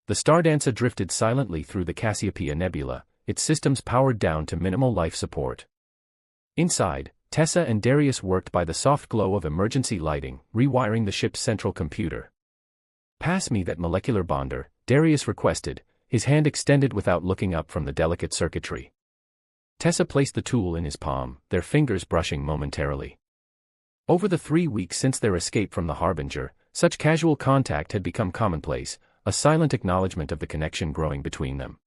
The Stardancer drifted silently through the Cassiopeia Nebula, its systems powered down to minimal life support. Inside, Tessa and Darius worked by the soft glow of emergency lighting, rewiring the ship's central computer. "Pass me that molecular bonder," Darius requested, his hand extended without looking up from the delicate circuitry. Tessa placed the tool in his palm, their fingers brushing momentarily. Over the 3 weeks since their escape from the Harbinger, such casual contact had become commonplace, a silent acknowledgement of the connection growing between them.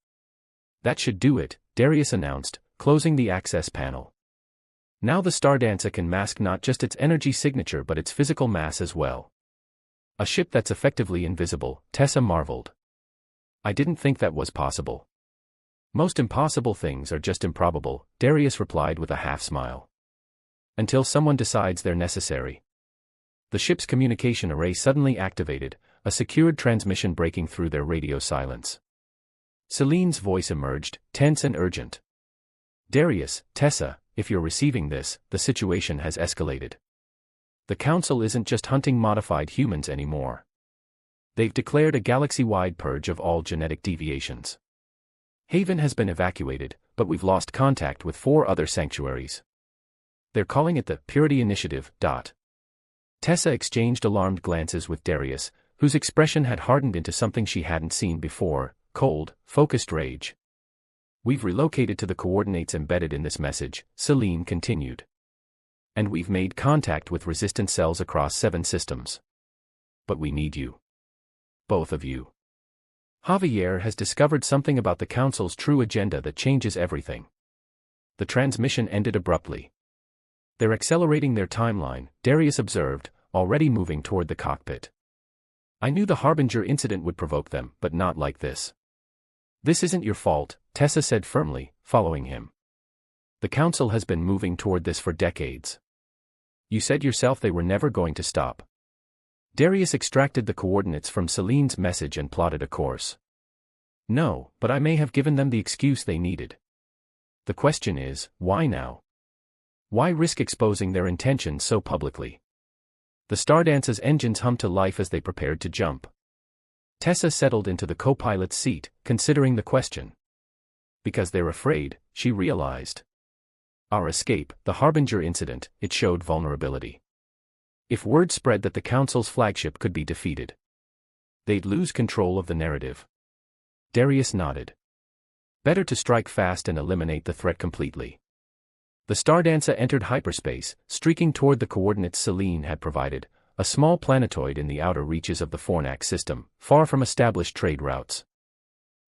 "That should do it," Darius announced, closing the access panel. Now the Stardancer can mask not just its energy signature but its physical mass as well. "A ship that's effectively invisible," Tessa marveled. "I didn't think that was possible." "Most impossible things are just improbable," Darius replied with a half-smile. "Until someone decides they're necessary." The ship's communication array suddenly activated, a secured transmission breaking through their radio silence. Celine's voice emerged, tense and urgent. "Darius, Tessa, if you're receiving this, the situation has escalated. The Council isn't just hunting modified humans anymore. They've declared a galaxy-wide purge of all genetic deviations. Haven has been evacuated, but we've lost contact with 4 other sanctuaries. They're calling it the Purity Initiative. Tessa exchanged alarmed glances with Darius, whose expression had hardened into something she hadn't seen before, cold, focused rage. "We've relocated to the coordinates embedded in this message," Celine continued. "And we've made contact with resistant cells across 7 systems. But we need you. Both of you. Javier has discovered something about the Council's true agenda that changes everything." The transmission ended abruptly. "They're accelerating their timeline," Darius observed, already moving toward the cockpit. "I knew the Harbinger incident would provoke them, but not like this." "This isn't your fault," Tessa said firmly, following him. "The Council has been moving toward this for decades. You said yourself they were never going to stop." Darius extracted the coordinates from Celine's message and plotted a course. "No, but I may have given them the excuse they needed. The question is, why now? Why risk exposing their intentions so publicly?" The Stardancer's engines hummed to life as they prepared to jump. Tessa settled into the co-pilot's seat, considering the question. "Because they're afraid," she realized. "Our escape, the Harbinger incident, it showed vulnerability. If word spread that the Council's flagship could be defeated, they'd lose control of the narrative." Darius nodded. "Better to strike fast and eliminate the threat completely." The Stardancer entered hyperspace, streaking toward the coordinates Celine had provided, a small planetoid in the outer reaches of the Fornax system, far from established trade routes.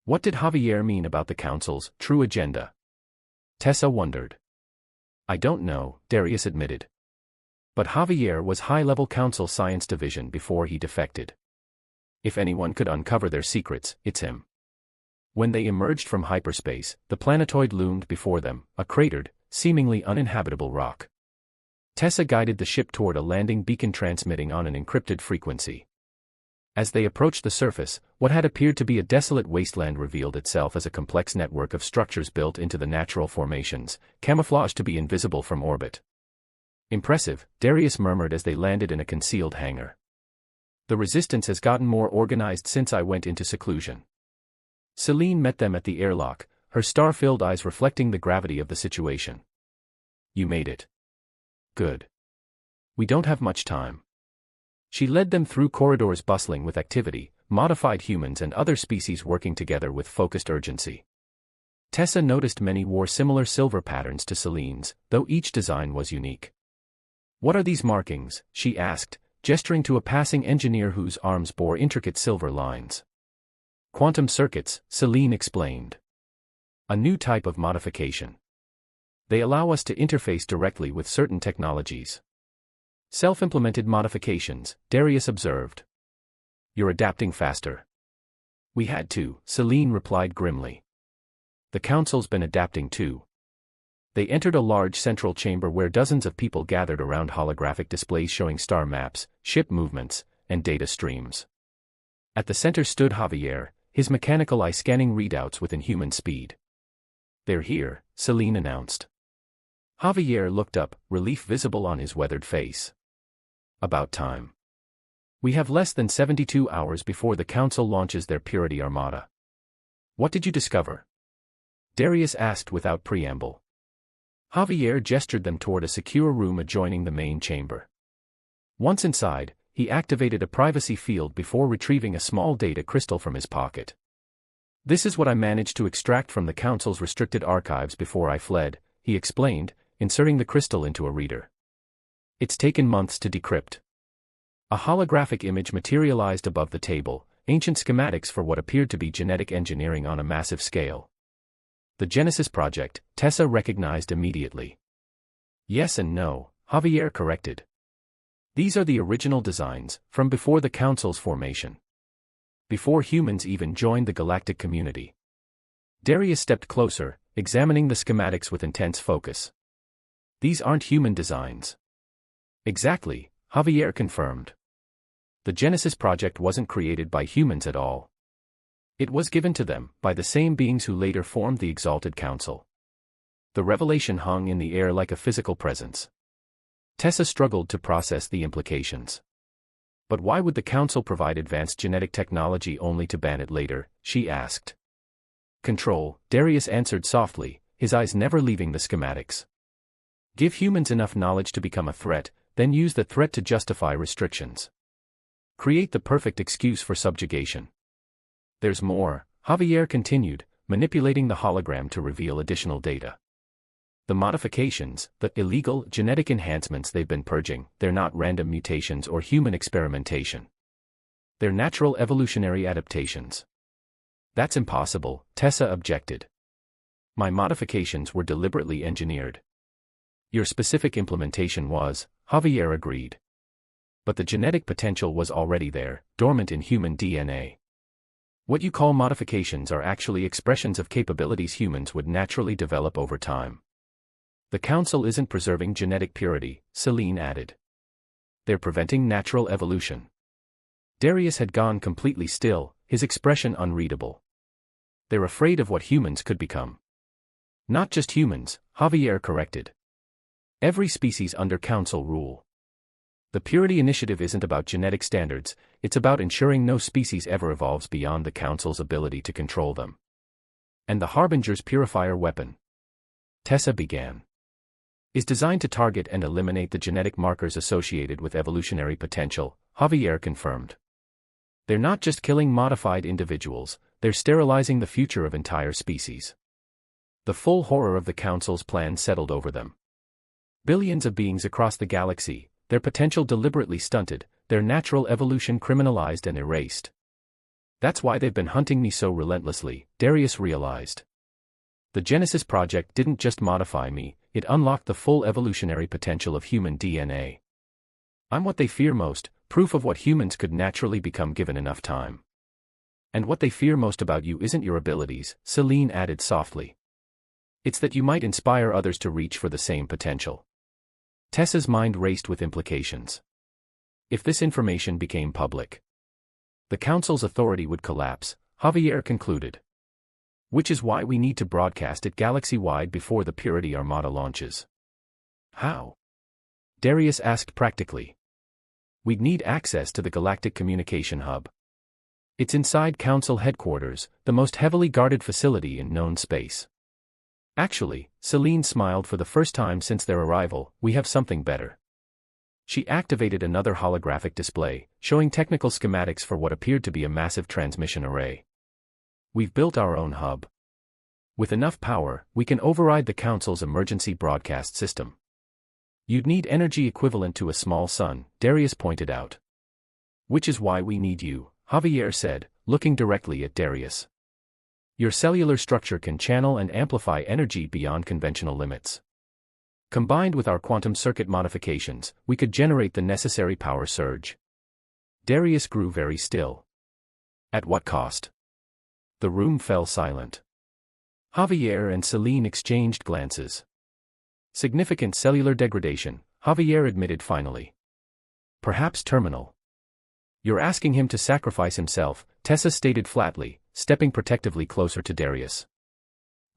What did Javier mean about the Council's true agenda? Tessa wondered. "I don't know," Darius admitted. "But Javier was high-level Council Science Division before he defected. If anyone could uncover their secrets, it's him." When they emerged from hyperspace, the planetoid loomed before them, a cratered, seemingly uninhabitable rock. Tessa guided the ship toward a landing beacon transmitting on an encrypted frequency. As they approached the surface, what had appeared to be a desolate wasteland revealed itself as a complex network of structures built into the natural formations, camouflaged to be invisible from orbit. "Impressive," Darius murmured as they landed in a concealed hangar. "The resistance has gotten more organized since I went into seclusion." Celine met them at the airlock, her star-filled eyes reflecting the gravity of the situation. "You made it. Good. We don't have much time." She led them through corridors bustling with activity, modified humans and other species working together with focused urgency. Tessa noticed many wore similar silver patterns to Celine's, though each design was unique. "What are these markings?" she asked, gesturing to a passing engineer whose arms bore intricate silver lines. "Quantum circuits," Celine explained. "A new type of modification. They allow us to interface directly with certain technologies." "Self-implemented modifications," Darius observed. "You're adapting faster." "We had to," Celine replied grimly. "The Council's been adapting too." They entered a large central chamber where dozens of people gathered around holographic displays showing star maps, ship movements, and data streams. At the center stood Javier, his mechanical eye scanning readouts with inhuman speed. "They're here," Celine announced. Javier looked up, relief visible on his weathered face. "About time." We have less than 72 hours before the Council launches their Purity Armada. What did you discover? Darius asked without preamble. Javier gestured them toward a secure room adjoining the main chamber. Once inside, he activated a privacy field before retrieving a small data crystal from his pocket. This is what I managed to extract from the Council's restricted archives before I fled, he explained, inserting the crystal into a reader. It's taken months to decrypt. A holographic image materialized above the table, ancient schematics for what appeared to be genetic engineering on a massive scale. The Genesis Project, Tessa recognized immediately. Yes and no, Javier corrected. These are the original designs, from before the Council's formation. Before humans even joined the galactic community. Darius stepped closer, examining the schematics with intense focus. These aren't human designs. Exactly, Javier confirmed. The Genesis Project wasn't created by humans at all. It was given to them by the same beings who later formed the Exalted Council. The revelation hung in the air like a physical presence. Tessa struggled to process the implications. But why would the Council provide advanced genetic technology only to ban it later, she asked. Control, Darius answered softly, his eyes never leaving the schematics. Give humans enough knowledge to become a threat, then use the threat to justify restrictions. Create the perfect excuse for subjugation. There's more, Javier continued, manipulating the hologram to reveal additional data. The modifications, the illegal genetic enhancements they've been purging, they're not random mutations or human experimentation. They're natural evolutionary adaptations. That's impossible, Tessa objected. My modifications were deliberately engineered. Your specific implementation was, Javier agreed. But the genetic potential was already there, dormant in human DNA. What you call modifications are actually expressions of capabilities humans would naturally develop over time. The Council isn't preserving genetic purity, Celine added. They're preventing natural evolution. Darius had gone completely still, his expression unreadable. They're afraid of what humans could become. Not just humans, Javier corrected. Every species under Council rule. The Purity Initiative isn't about genetic standards, it's about ensuring no species ever evolves beyond the Council's ability to control them. And the Harbinger's purifier weapon, Tessa began, is designed to target and eliminate the genetic markers associated with evolutionary potential, Javier confirmed. They're not just killing modified individuals, they're sterilizing the future of entire species. The full horror of the Council's plan settled over them. Billions of beings across the galaxy, their potential deliberately stunted, their natural evolution criminalized and erased. That's why they've been hunting me so relentlessly, Darius realized. The Genesis Project didn't just modify me, it unlocked the full evolutionary potential of human DNA. I'm what they fear most, proof of what humans could naturally become given enough time. And what they fear most about you isn't your abilities, Celine added softly. It's that you might inspire others to reach for the same potential. Tessa's mind raced with implications. If this information became public, the Council's authority would collapse, Javier concluded. Which is why we need to broadcast it galaxy-wide before the Purity Armada launches. How? Darius asked practically. We'd need access to the Galactic Communication Hub. It's inside Council headquarters, the most heavily guarded facility in known space. Actually, Celine smiled for the first time since their arrival, we have something better. She activated another holographic display, showing technical schematics for what appeared to be a massive transmission array. We've built our own hub. With enough power, we can override the Council's emergency broadcast system. You'd need energy equivalent to a small sun, Darius pointed out. Which is why we need you, Javier said, looking directly at Darius. Your cellular structure can channel and amplify energy beyond conventional limits. Combined with our quantum circuit modifications, we could generate the necessary power surge. Darius grew very still. At what cost? The room fell silent. Javier and Celine exchanged glances. Significant cellular degradation, Javier admitted finally. Perhaps terminal. You're asking him to sacrifice himself, Tessa stated flatly, stepping protectively closer to Darius.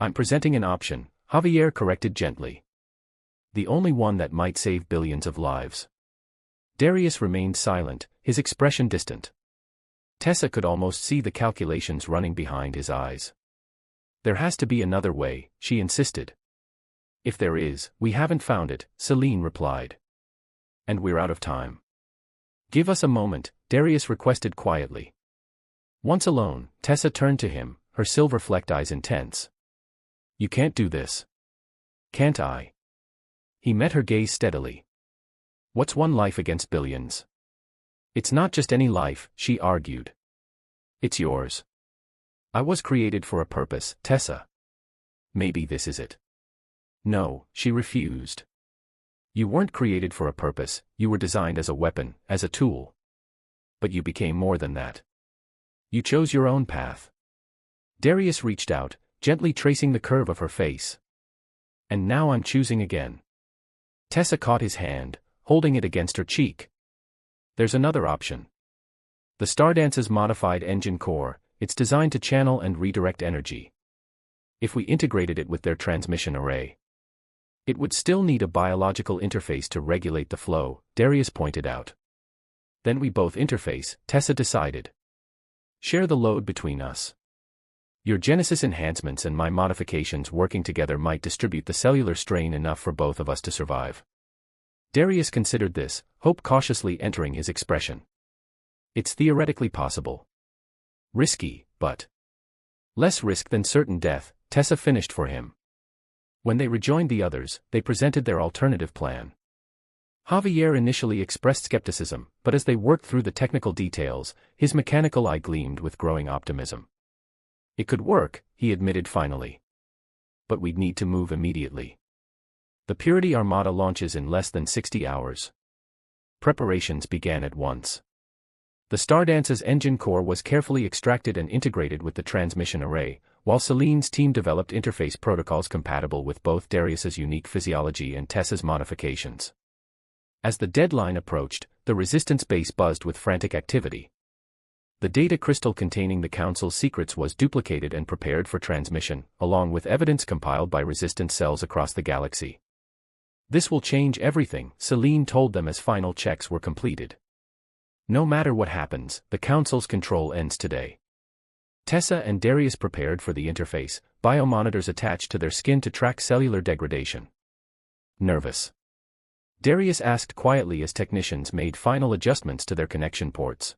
I'm presenting an option, Javier corrected gently. The only one that might save billions of lives. Darius remained silent, his expression distant. Tessa could almost see the calculations running behind his eyes. There has to be another way, she insisted. If there is, we haven't found it, Celine replied. And we're out of time. Give us a moment, Darius requested quietly. Once alone, Tessa turned to him, her silver-flecked eyes intense. You can't do this. Can't I? He met her gaze steadily. What's one life against billions? It's not just any life, she argued. It's yours. I was created for a purpose, Tessa. Maybe this is it. No, she refused. You weren't created for a purpose, you were designed as a weapon, as a tool. But you became more than that. You chose your own path. Darius reached out, gently tracing the curve of her face. And now I'm choosing again. Tessa caught his hand, holding it against her cheek. There's another option. The Stardance's modified engine core, it's designed to channel and redirect energy. If we integrated it with their transmission array, it would still need a biological interface to regulate the flow, Darius pointed out. Then we both interface, Tessa decided. Share the load between us. Your Genesis enhancements and my modifications working together might distribute the cellular strain enough for both of us to survive. Darius considered this, hope cautiously entering his expression. It's theoretically possible. Risky, but less risk than certain death, Tessa finished for him. When they rejoined the others, they presented their alternative plan. Javier initially expressed skepticism, but as they worked through the technical details, his mechanical eye gleamed with growing optimism. It could work, he admitted finally. But we'd need to move immediately. The Purity Armada launches in less than 60 hours. Preparations began at once. The Stardance's engine core was carefully extracted and integrated with the transmission array, while Celine's team developed interface protocols compatible with both Darius's unique physiology and Tessa's modifications. As the deadline approached, the Resistance base buzzed with frantic activity. The data crystal containing the Council's secrets was duplicated and prepared for transmission, along with evidence compiled by Resistance cells across the galaxy. This will change everything, Celine told them as final checks were completed. No matter what happens, the Council's control ends today. Tessa and Darius prepared for the interface, biomonitors attached to their skin to track cellular degradation. Nervous? Darius asked quietly as technicians made final adjustments to their connection ports.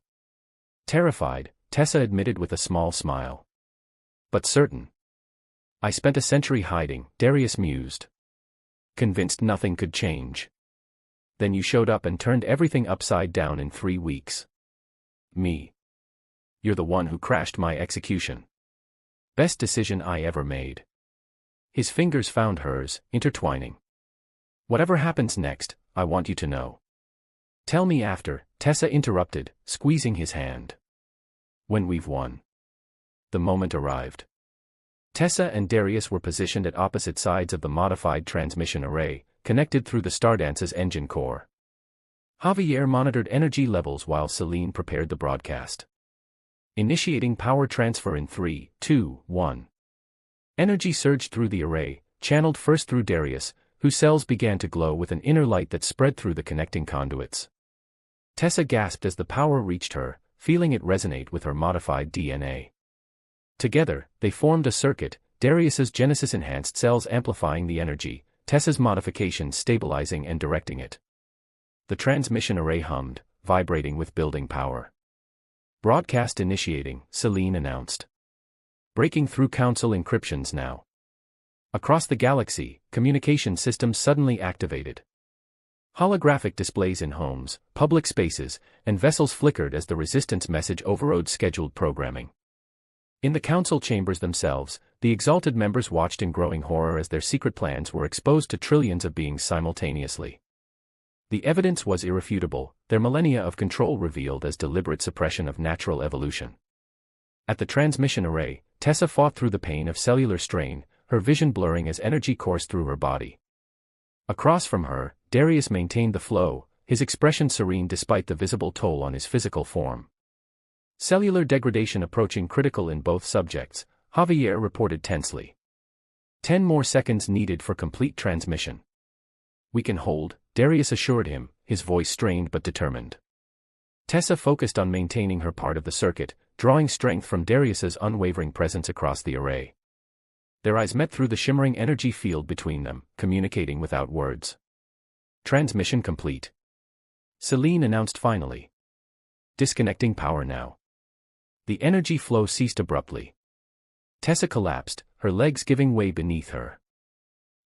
Terrified, Tessa admitted with a small smile. But certain. I spent a century hiding, Darius mused. Convinced nothing could change. Then you showed up and turned everything upside down in 3 weeks. Me. You're the one who crashed my execution. Best decision I ever made. His fingers found hers, intertwining. Whatever happens next, I want you to know. Tell me after, Tessa interrupted, squeezing his hand. When we've won. The moment arrived. Tessa and Darius were positioned at opposite sides of the modified transmission array, connected through the Stardance's engine core. Javier monitored energy levels while Celine prepared the broadcast. Initiating power transfer in 3, 2, 1. Energy surged through the array, channeled first through Darius, whose cells began to glow with an inner light that spread through the connecting conduits. Tessa gasped as the power reached her, feeling it resonate with her modified DNA. Together, they formed a circuit, Darius's Genesis-enhanced cells amplifying the energy, Tessa's modifications stabilizing and directing it. The transmission array hummed, vibrating with building power. Broadcast initiating, Celine announced. Breaking through Council encryptions now. Across the galaxy, communication systems suddenly activated. Holographic displays in homes, public spaces, and vessels flickered as the Resistance message overrode scheduled programming. In the Council chambers themselves, the exalted members watched in growing horror as their secret plans were exposed to trillions of beings simultaneously. The evidence was irrefutable, their millennia of control revealed as deliberate suppression of natural evolution. At the transmission array, Tessa fought through the pain of cellular strain, her vision blurring as energy coursed through her body. Across from her, Darius maintained the flow, his expression serene despite the visible toll on his physical form. Cellular degradation approaching critical in both subjects, Javier reported tensely. 10 more seconds needed for complete transmission. We can hold, Darius assured him, his voice strained but determined. Tessa focused on maintaining her part of the circuit, drawing strength from Darius's unwavering presence across the array. Their eyes met through the shimmering energy field between them, communicating without words. Transmission complete. Celine announced finally. Disconnecting power now. The energy flow ceased abruptly. Tessa collapsed, her legs giving way beneath her.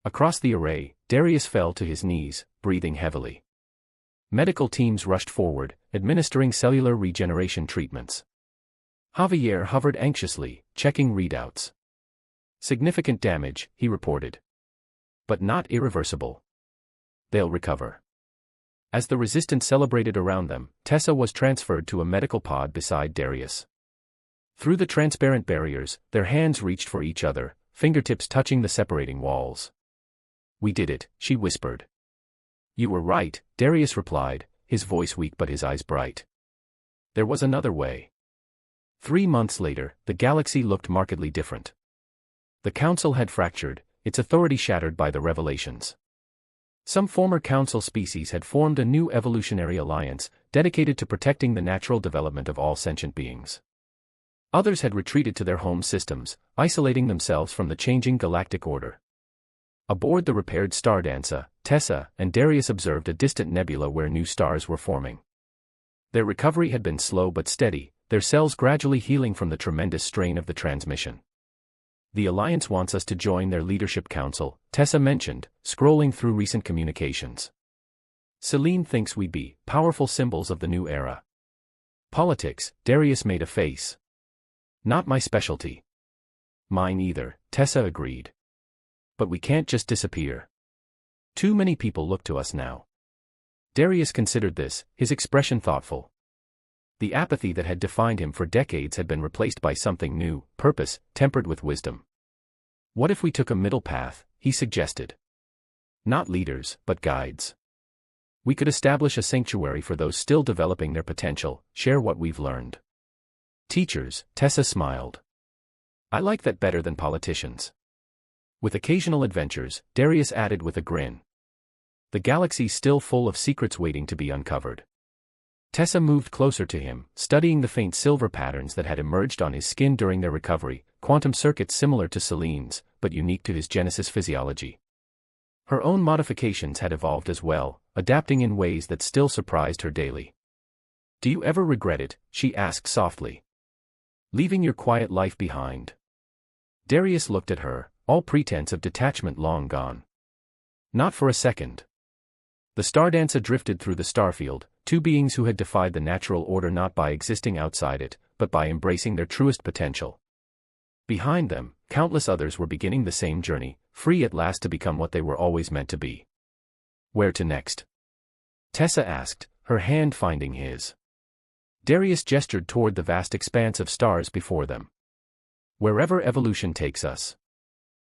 Across the array, Darius fell to his knees, breathing heavily. Medical teams rushed forward, administering cellular regeneration treatments. Javier hovered anxiously, checking readouts. Significant damage, he reported. But not irreversible. They'll recover. As the resistance celebrated around them, Tessa was transferred to a medical pod beside Darius. Through the transparent barriers, their hands reached for each other, fingertips touching the separating walls. We did it, she whispered. You were right, Darius replied, his voice weak but his eyes bright. There was another way. 3 months later, the galaxy looked markedly different. The Council had fractured, its authority shattered by the revelations. Some former Council species had formed a new evolutionary alliance, dedicated to protecting the natural development of all sentient beings. Others had retreated to their home systems, isolating themselves from the changing galactic order. Aboard the repaired Stardancer, Tessa and Darius observed a distant nebula where new stars were forming. Their recovery had been slow but steady, their cells gradually healing from the tremendous strain of the transmission. The Alliance wants us to join their leadership council, Tessa mentioned, scrolling through recent communications. Celine thinks we'd be powerful symbols of the new era. Politics, Darius made a face. Not my specialty. Mine either, Tessa agreed. But we can't just disappear. Too many people look to us now. Darius considered this, his expression thoughtful. The apathy that had defined him for decades had been replaced by something new, purpose, tempered with wisdom. What if we took a middle path, he suggested. Not leaders, but guides. We could establish a sanctuary for those still developing their potential, share what we've learned. Teachers, Tessa smiled. I like that better than politicians. With occasional adventures, Darius added with a grin. The galaxy's still full of secrets waiting to be uncovered. Tessa moved closer to him, studying the faint silver patterns that had emerged on his skin during their recovery, quantum circuits similar to Celine's, but unique to his Genesis physiology. Her own modifications had evolved as well, adapting in ways that still surprised her daily. Do you ever regret it? She asked softly. Leaving your quiet life behind. Darius looked at her, all pretense of detachment long gone. Not for a second. The Stardancer drifted through the starfield, two beings who had defied the natural order not by existing outside it, but by embracing their truest potential. Behind them, countless others were beginning the same journey, free at last to become what they were always meant to be. Where to next? Tessa asked, her hand finding his. Darius gestured toward the vast expanse of stars before them. Wherever evolution takes us.